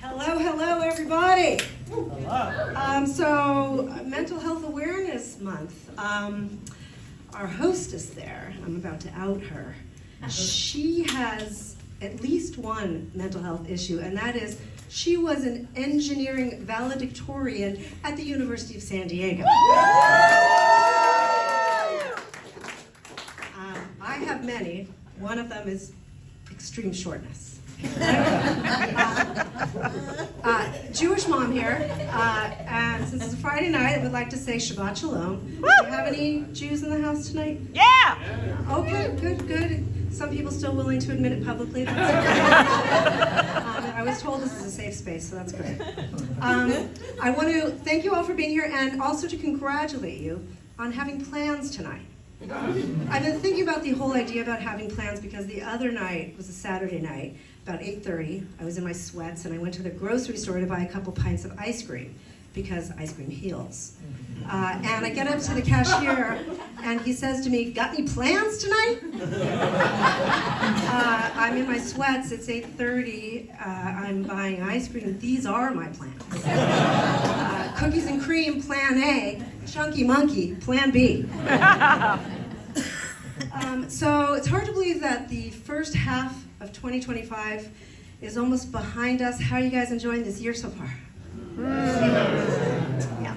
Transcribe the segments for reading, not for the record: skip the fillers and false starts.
Hello, everybody. Hello. Mental Health Awareness Month. Our hostess there, I'm about to out her. She has at least one mental health issue, and that is she was an engineering valedictorian at the University of San Diego. I have many. One of them is extreme shortness. Jewish mom here, and since it's a Friday night, I would like to say Shabbat Shalom. Do you have any Jews in the house tonight? Yeah! Okay, good. Some people still willing to admit it publicly. That's okay. I was told this is a safe space, so that's great. I want to thank you all for being here and also to congratulate you on having plans tonight. I've been thinking about the whole idea about having plans because the other night was a Saturday night, about 8:30. I was in my sweats and I went to the grocery store to buy a couple pints of ice cream because ice cream heals. And I get up to the cashier and he says to me, "Got any plans tonight?" I'm in my sweats, it's 8:30, I'm buying ice cream. These are my plans. Cookies and cream, plan A. Chunky monkey, plan B. So it's hard to believe that the first half of 2025 is almost behind us. How are you guys enjoying this year so far? Yeah.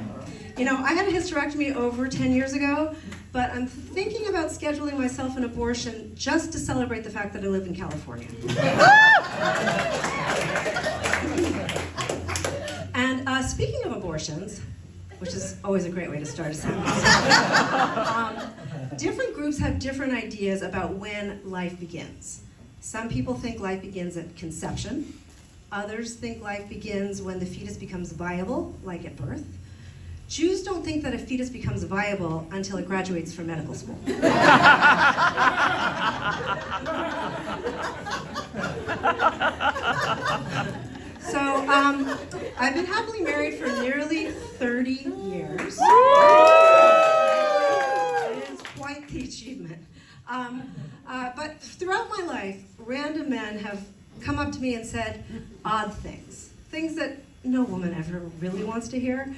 You know, I had a hysterectomy over 10 years ago, but I'm thinking about scheduling myself an abortion just to celebrate the fact that I live in California. And speaking of abortions, which is always a great way to start a sentence, different groups have different ideas about when life begins. Some people think life begins at conception. Others think life begins when the fetus becomes viable, like at birth. Jews don't think that a fetus becomes viable until it graduates from medical school. So, I've been happily married for nearly 30 years. It is quite the achievement. But throughout my life, random men have come up to me and said odd things that no woman ever really wants to hear.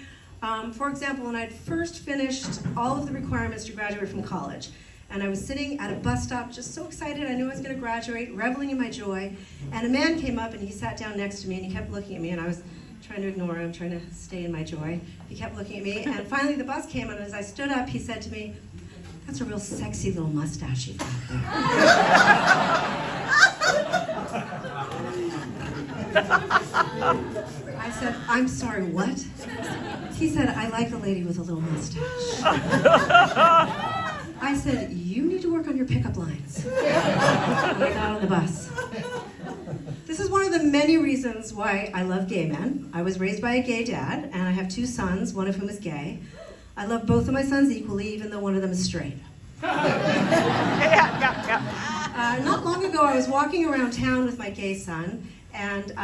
For example, when I'd first finished all of the requirements to graduate from college, and I was sitting at a bus stop, just so excited, I knew I was going to graduate, reveling in my joy, and a man came up and he sat down next to me and he kept looking at me, and I was trying to ignore him, trying to stay in my joy. He kept looking at me, and finally the bus came, and as I stood up, he said to me, "That's a real sexy little mustache you've got there." I said, "I'm sorry, what?" He said, "I like a lady with a little mustache." I said, "You need to work on your pickup lines." And I got on the bus. This is one of the many reasons why I love gay men. I was raised by a gay dad, and I have 2 sons, one of whom is gay. I love both of my sons equally, even though one of them is straight. Not long ago, I was walking around town with my gay son, and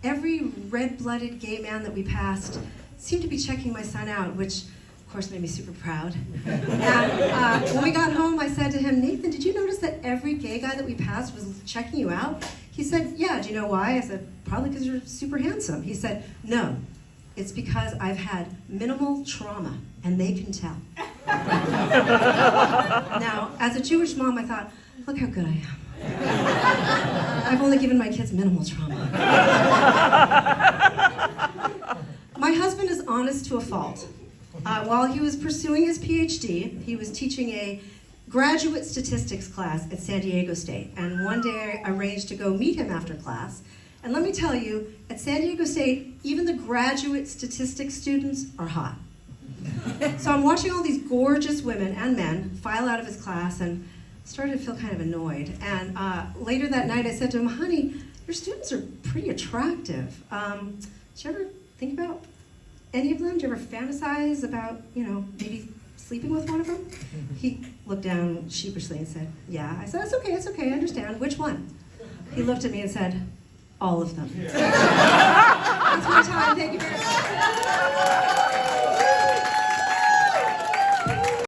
every red-blooded gay man that we passed seemed to be checking my son out, which of course made me super proud. And when we got home, I said to him, "Nathan, did you notice that every gay guy that we passed was checking you out?" He said, "Yeah, do you know why?" I said, "Probably because you're super handsome." He said, "No, it's because I've had minimal trauma, and they can tell." Now, as a Jewish mom, I thought, look how good I am. I've only given my kids minimal trauma. My husband is honest to a fault. While he was pursuing his PhD, he was teaching a graduate statistics class at San Diego State. And one day I arranged to go meet him after class. And let me tell you, at San Diego State, even the graduate statistics students are hot. So I'm watching all these gorgeous women and men file out of his class and started to feel kind of annoyed. And later that night I said to him, "Honey, your students are pretty attractive. Did you ever think about any of them? Did you ever fantasize about, maybe sleeping with one of them?" He looked down sheepishly and said, "Yeah." I said, It's okay, I understand. Which one?" He looked at me and said, "All of them." That's my time, thank you very much.